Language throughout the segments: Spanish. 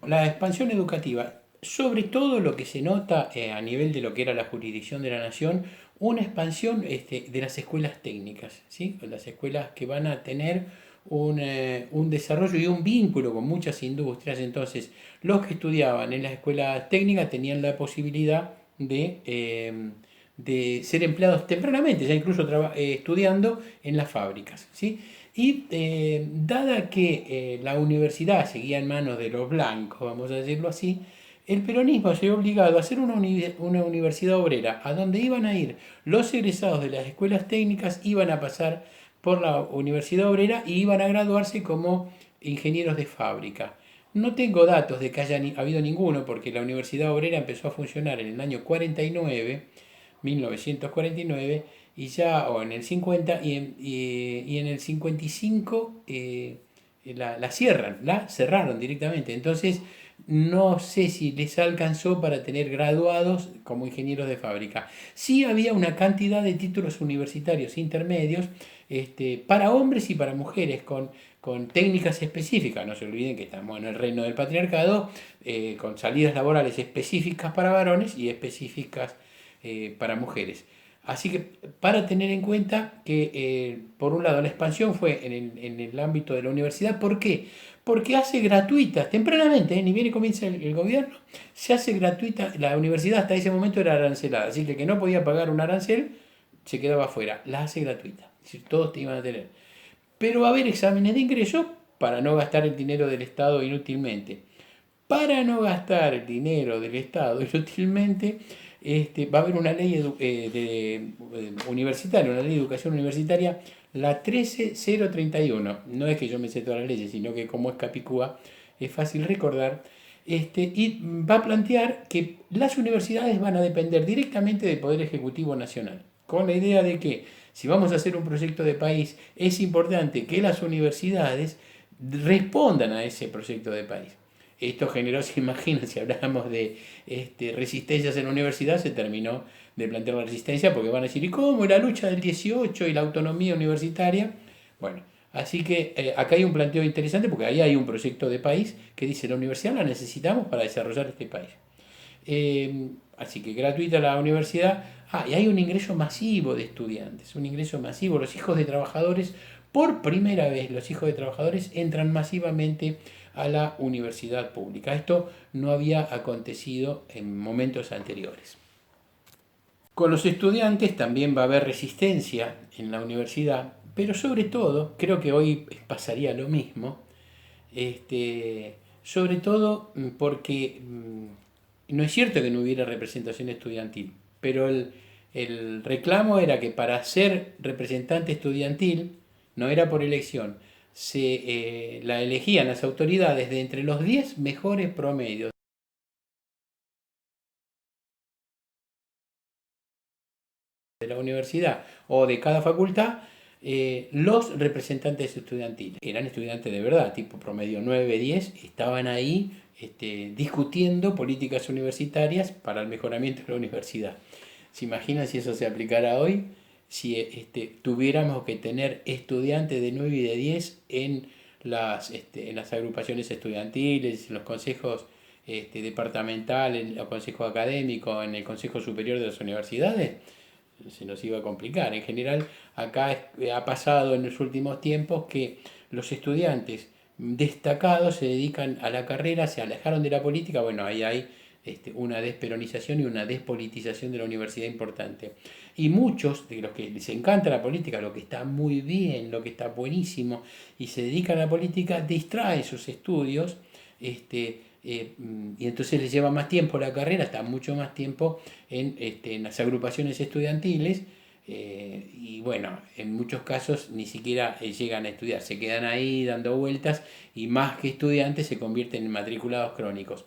la expansión educativa, sobre todo lo que se nota a nivel de lo que era la jurisdicción de la nación, una expansión de las escuelas técnicas, ¿sí? Las escuelas que van a tener un desarrollo y un vínculo con muchas industrias. Entonces, los que estudiaban en las escuelas técnicas tenían la posibilidad de ser empleados tempranamente, ya incluso estudiando en las fábricas, ¿sí? Y dada que la universidad seguía en manos de los blancos, vamos a decirlo así, el peronismo se vio obligado a hacer una universidad obrera, a donde iban a ir los egresados de las escuelas técnicas, iban a pasar por la universidad obrera y iban a graduarse como ingenieros de fábrica. No tengo datos de que haya habido ninguno, porque la universidad obrera empezó a funcionar en el año 49, 1949, y ya, o en el 50, y en el 55 la cierran, la cerraron directamente. Entonces, no sé si les alcanzó para tener graduados como ingenieros de fábrica. Sí había una cantidad de títulos universitarios intermedios para hombres y para mujeres con técnicas específicas. No se olviden que estamos en el reino del patriarcado, con salidas laborales específicas para varones y específicas para mujeres. Así que para tener en cuenta que, por un lado, la expansión fue en el ámbito de la universidad. ¿Por qué? Porque hace gratuita, tempranamente, ni bien comienza el gobierno, se hace gratuita. La universidad hasta ese momento era arancelada, así que el que no podía pagar un arancel se quedaba afuera. La hace gratuita, es decir, todos te iban a tener. Pero va a haber exámenes de ingreso para no gastar el dinero del Estado inútilmente. Para no gastar el dinero del Estado inútilmente, va a haber una ley universitaria, una ley de educación universitaria, la 13031. No es que yo me sé todas las leyes, sino que como es Capicúa, es fácil recordar. Y va a plantear que las universidades van a depender directamente del Poder Ejecutivo Nacional, con la idea de que si vamos a hacer un proyecto de país, es importante que las universidades respondan a ese proyecto de país. Esto generó, se imagina, si hablamos de resistencias en la universidad, se terminó de plantear la resistencia porque van a decir, ¿y cómo? La lucha del 18 y la autonomía universitaria. Bueno, así que acá hay un planteo interesante porque ahí hay un proyecto de país que dice, la universidad la necesitamos para desarrollar este país. Así que gratuita la universidad. Y hay un ingreso masivo de estudiantes, un ingreso masivo. Los hijos de trabajadores, por primera vez, los hijos de trabajadores entran masivamente a la universidad pública. Esto no había acontecido en momentos anteriores. Con los estudiantes también va a haber resistencia en la universidad, pero sobre todo, creo que hoy pasaría lo mismo, sobre todo porque no es cierto que no hubiera representación estudiantil, pero el reclamo era que para ser representante estudiantil, no era por elección, la elegían las autoridades de entre los 10 mejores promedios de la universidad o de cada facultad, los representantes estudiantiles. Eran estudiantes de verdad, tipo promedio 9 10, estaban ahí discutiendo políticas universitarias para el mejoramiento de la universidad. ¿Se imaginan si eso se aplicara hoy? Si tuviéramos que tener estudiantes de 9 y de 10 en las agrupaciones estudiantiles, en los consejos departamentales, en los consejos académicos, en el Consejo Superior de las Universidades, se nos iba a complicar. En general, acá ha pasado en los últimos tiempos que los estudiantes destacados se dedican a la carrera, se alejaron de la política. Bueno, ahí hay una desperonización y una despolitización de la universidad importante. Y muchos de los que les encanta la política, lo que está muy bien, lo que está buenísimo, y se dedican a la política, distraen sus estudios, y entonces les lleva más tiempo la carrera, está mucho más tiempo en las agrupaciones estudiantiles, y bueno, en muchos casos ni siquiera llegan a estudiar, se quedan ahí dando vueltas y más que estudiantes se convierten en matriculados crónicos.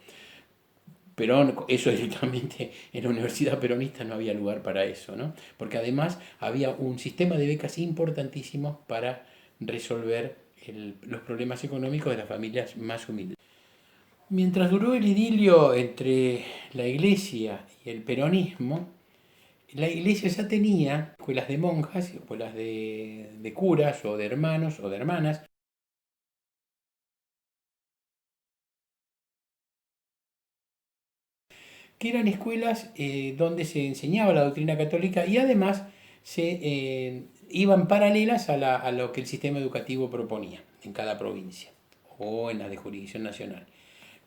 Perón, eso directamente en la universidad peronista no había lugar para eso, ¿no? Porque además había un sistema de becas importantísimo para resolver los problemas económicos de las familias más humildes. Mientras duró el idilio entre la iglesia y el peronismo, la iglesia ya tenía escuelas de monjas, escuelas de curas o de hermanos o de hermanas, que eran escuelas donde se enseñaba la doctrina católica y además iban paralelas a lo que el sistema educativo proponía en cada provincia o en la de jurisdicción nacional.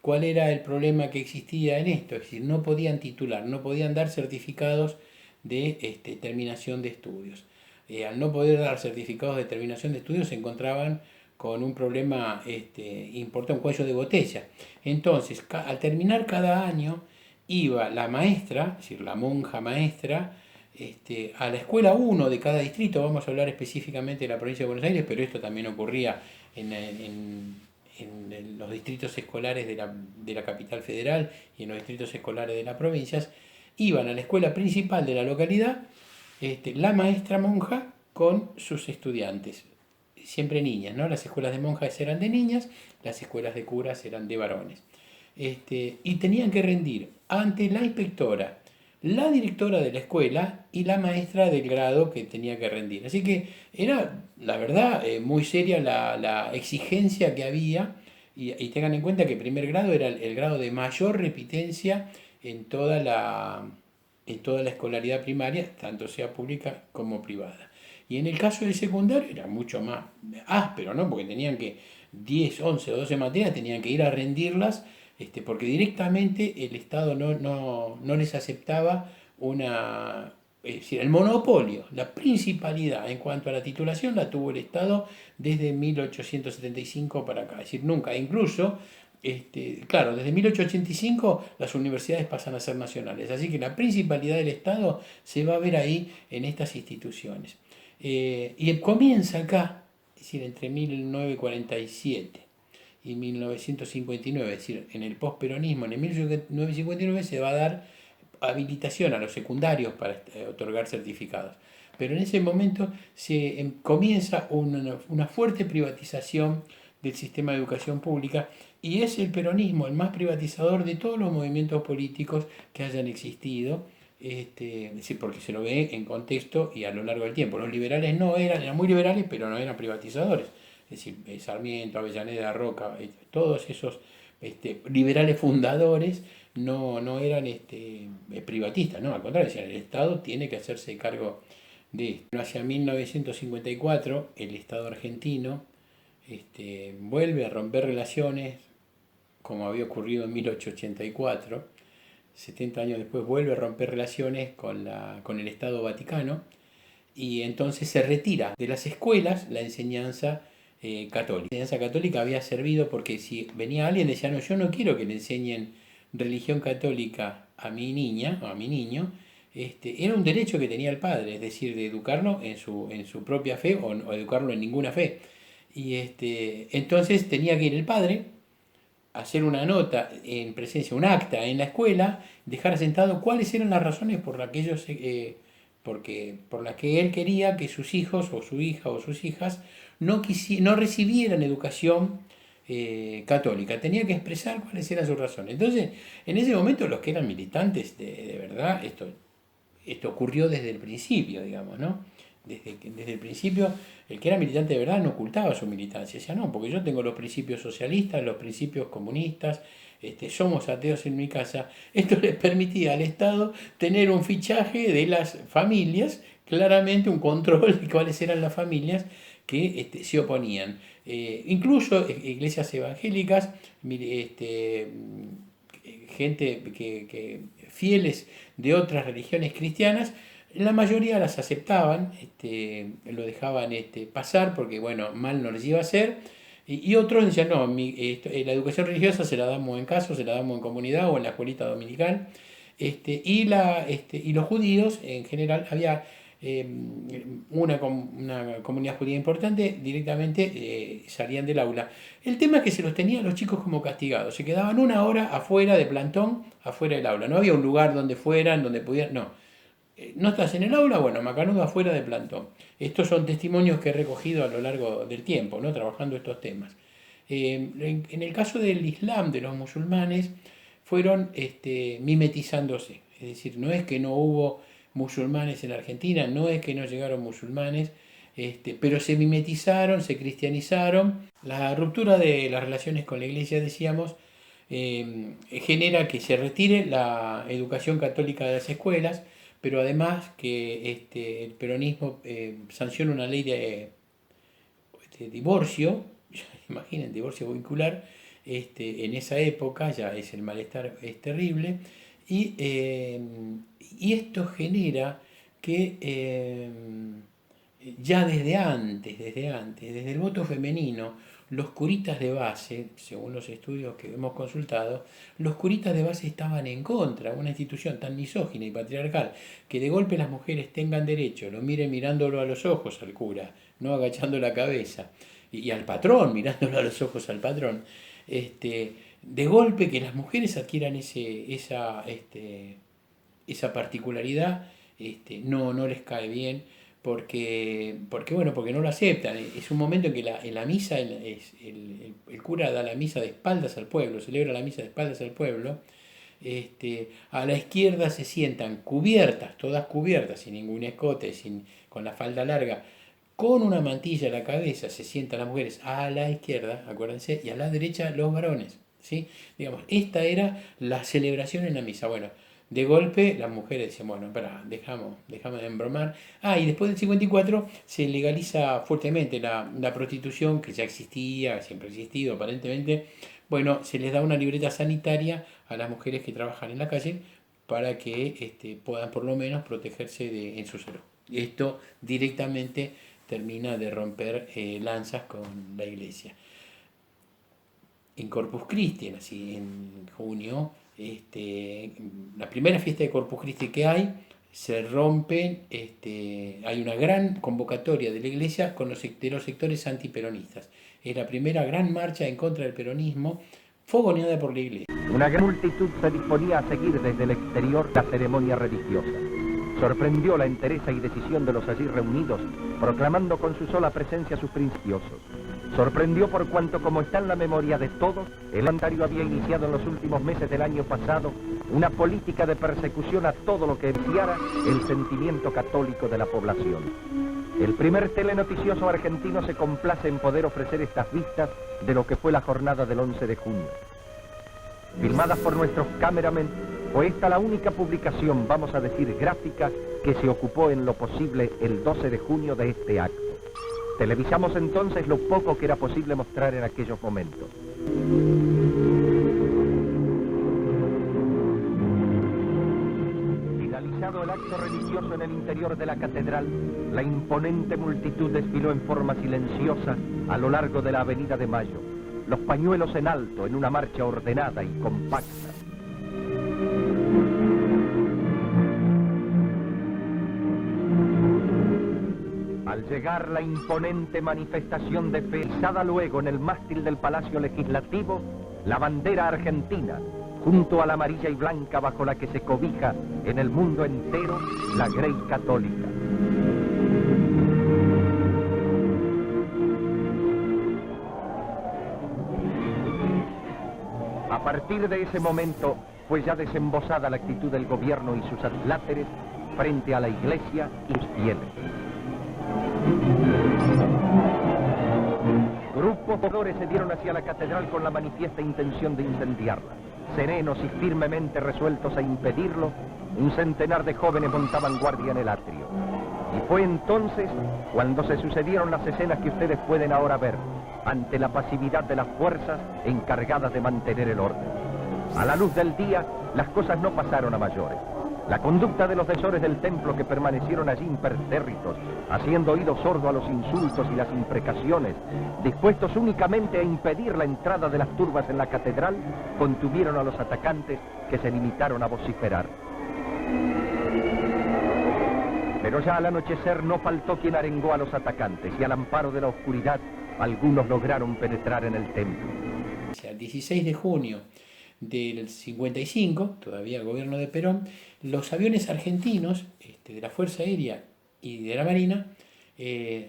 ¿Cuál era el problema que existía en esto? Es decir, no podían titular, no podían dar certificados de terminación de estudios. Al no poder dar certificados de terminación de estudios se encontraban con un problema importante, un cuello de botella. Entonces, al terminar cada año, iba la maestra, es decir, la monja maestra, a la escuela 1 de cada distrito. Vamos a hablar específicamente de la provincia de Buenos Aires, pero esto también ocurría en los distritos escolares de la capital federal y en los distritos escolares de las provincias. Iban a la escuela principal de la localidad, la maestra monja con sus estudiantes, siempre niñas, ¿no? Las escuelas de monjas eran de niñas, las escuelas de curas eran de varones. Y tenían que rendir ante la inspectora, la directora de la escuela y la maestra del grado que tenía que rendir. Así que era, la verdad, muy seria la exigencia que había, y tengan en cuenta que primer grado era el grado de mayor repitencia en toda la escolaridad primaria, tanto sea pública como privada. Y en el caso del secundario era mucho más áspero, ¿no? Porque tenían que 10, 11 o 12 materias tenían que ir a rendirlas, porque directamente el Estado no les aceptaba es decir, el monopolio, la principalidad en cuanto a la titulación la tuvo el Estado desde 1875 para acá. Es decir, nunca, incluso, claro, desde 1885 las universidades pasan a ser nacionales, así que la principalidad del Estado se va a ver ahí en estas instituciones. Y comienza acá, es decir, entre 1947 y 1959, es decir, en el posperonismo, en el 1959 se va a dar habilitación a los secundarios para otorgar certificados. Pero en ese momento comienza una fuerte privatización del sistema de educación pública y es el peronismo el más privatizador de todos los movimientos políticos que hayan existido, porque se lo ve en contexto y a lo largo del tiempo. Los liberales eran muy liberales, pero no eran privatizadores. Es decir, Sarmiento, Avellaneda, Roca, todos esos liberales fundadores no eran privatistas, no, al contrario, decían, el Estado tiene que hacerse cargo de esto. Hacia 1954 el Estado argentino vuelve a romper relaciones, como había ocurrido en 1884, 70 años después vuelve a romper relaciones con el Estado Vaticano, y entonces se retira de las escuelas la enseñanza católica. La enseñanza católica había servido porque si venía alguien decía, no, yo no quiero que le enseñen religión católica a mi niña o a mi niño, era un derecho que tenía el padre, es decir, de educarlo en su propia fe o educarlo en ninguna fe. Y entonces tenía que ir el padre, hacer una nota en presencia, un acta en la escuela, dejar asentado cuáles eran las razones por las que por las que él quería que sus hijos o su hija o sus hijas no recibieran educación católica. Tenía que expresar cuáles eran sus razones. Entonces, en ese momento los que eran militantes de verdad, esto ocurrió desde el principio, digamos, ¿no? Desde el principio, el que era militante de verdad no ocultaba su militancia. Decía, no, porque yo tengo los principios socialistas, los principios comunistas, somos ateos en mi casa. Esto les permitía al Estado tener un fichaje de las familias, claramente un control de cuáles eran las familias que se oponían. Incluso iglesias evangélicas, gente fieles de otras religiones cristianas, la mayoría las aceptaban, lo dejaban pasar porque, bueno, mal no les iba a hacer. Y otros decían, no, la educación religiosa se la damos en casa, se la damos en comunidad o en la escuelita dominical. Y los judíos, en general, había una comunidad judía importante, directamente salían del aula. El tema es que se los tenían los chicos como castigados, se quedaban una hora afuera de plantón, afuera del aula. No había un lugar donde fueran, donde pudieran, no. ¿No estás en el aula? Bueno, macanudo afuera de plantón. Estos son testimonios que he recogido a lo largo del tiempo, ¿no? Trabajando estos temas. En el caso del Islam, de los musulmanes, fueron mimetizándose. Es decir, no es que no hubo musulmanes en Argentina, no es que no llegaron musulmanes, pero se mimetizaron, se cristianizaron. La ruptura de las relaciones con la iglesia, decíamos, genera que se retire la educación católica de las escuelas, pero además que el peronismo sanciona una ley de divorcio, imaginen, divorcio vincular, en esa época ya es el malestar es terrible, y esto genera que ya desde el voto femenino, los curitas de base, según los estudios que hemos consultado, los curitas de base estaban en contra de una institución tan misógina y patriarcal, que de golpe las mujeres tengan derecho, lo miren mirándolo a los ojos al cura, no agachando la cabeza, y al patrón, mirándolo a los ojos al patrón, de golpe que las mujeres adquieran esa particularidad, no les cae bien, porque no lo aceptan. Es un momento en que en la misa el cura da la misa de espaldas al pueblo, celebra la misa de espaldas al pueblo. A la izquierda se sientan cubiertas, todas cubiertas, sin ningún escote, con la falda larga, con una mantilla a la cabeza, se sientan las mujeres a la izquierda, acuérdense, y a la derecha los varones, ¿sí? Digamos, esta era la celebración en la misa. Bueno, de golpe las mujeres decían, bueno, espera, dejamos de embromar. Y después del 54 se legaliza fuertemente la prostitución, que ya existía, siempre ha existido aparentemente. Bueno, se les da una libreta sanitaria a las mujeres que trabajan en la calle para que puedan por lo menos protegerse en su salud. Esto directamente termina de romper lanzas con la iglesia. En Corpus Christi, así en junio, la primera fiesta de Corpus Christi que hay, se rompen, hay una gran convocatoria de la iglesia de los sectores antiperonistas. Es la primera gran marcha en contra del peronismo, fogoneada por la iglesia. Una gran multitud se disponía a seguir desde el exterior la ceremonia religiosa. Sorprendió la entereza y decisión de los allí reunidos, proclamando con su sola presencia sus principios. Sorprendió por cuanto, como está en la memoria de todos, el mandario había iniciado en los últimos meses del año pasado una política de persecución a todo lo que enviara el sentimiento católico de la población. El primer telenoticioso argentino se complace en poder ofrecer estas vistas de lo que fue la jornada del 11 de junio. Filmadas por nuestros cameramen, fue esta la única publicación, vamos a decir gráfica, que se ocupó en lo posible el 12 de junio de este acto. Televisamos entonces lo poco que era posible mostrar en aquellos momentos. Finalizado el acto religioso en el interior de la catedral, la imponente multitud desfiló en forma silenciosa a lo largo de la Avenida de Mayo, los pañuelos en alto en una marcha ordenada y compacta. Al llegar la imponente manifestación de fe, izada luego en el mástil del Palacio Legislativo, la bandera argentina, junto a la amarilla y blanca bajo la que se cobija en el mundo entero la Grey Católica. A partir de ese momento fue ya desembosada la actitud del gobierno y sus adláteres frente a la iglesia y sus fieles. Grupos pobladores se dieron hacia la catedral con la manifiesta intención de incendiarla. Serenos y firmemente resueltos a impedirlo, un centenar de jóvenes montaban guardia en el atrio. Y fue entonces cuando se sucedieron las escenas que ustedes pueden ahora ver, ante la pasividad de las fuerzas encargadas de mantener el orden. A la luz del día, las cosas no pasaron a mayores. La conducta de los defensores del templo, que permanecieron allí impertérritos, haciendo oído sordo a los insultos y las imprecaciones, dispuestos únicamente a impedir la entrada de las turbas en la catedral, contuvieron a los atacantes, que se limitaron a vociferar. Pero ya al anochecer no faltó quien arengó a los atacantes, y al amparo de la oscuridad, algunos lograron penetrar en el templo. El 16 de junio del 55, todavía el gobierno de Perón, los aviones argentinos de la Fuerza Aérea y de la Marina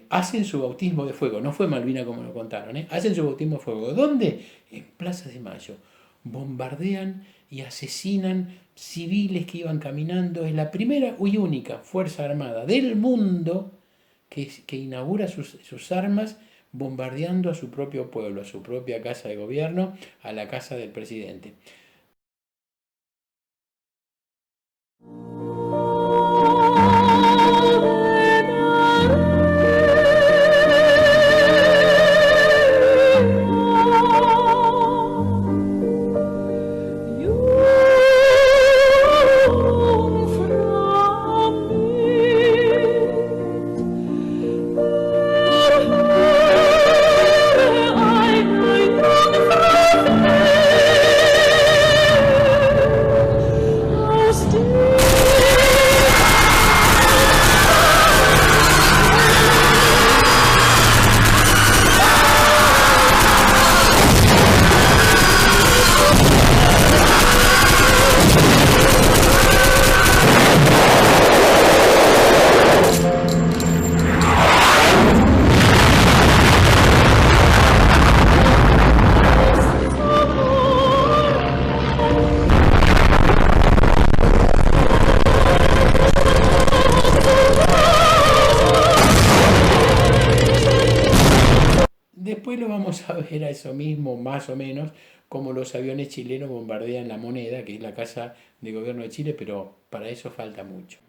hacen su bautismo de fuego. No fue Malvina como lo contaron, hacen su bautismo de fuego. ¿Dónde? En Plaza de Mayo. Bombardean y asesinan civiles que iban caminando. Es la primera y única Fuerza Armada del mundo que inaugura sus armas bombardeando a su propio pueblo, a su propia casa de gobierno, a la casa del presidente. Después lo vamos a ver a eso mismo, más o menos, como los aviones chilenos bombardean La Moneda, que es la casa de gobierno de Chile, pero para eso falta mucho.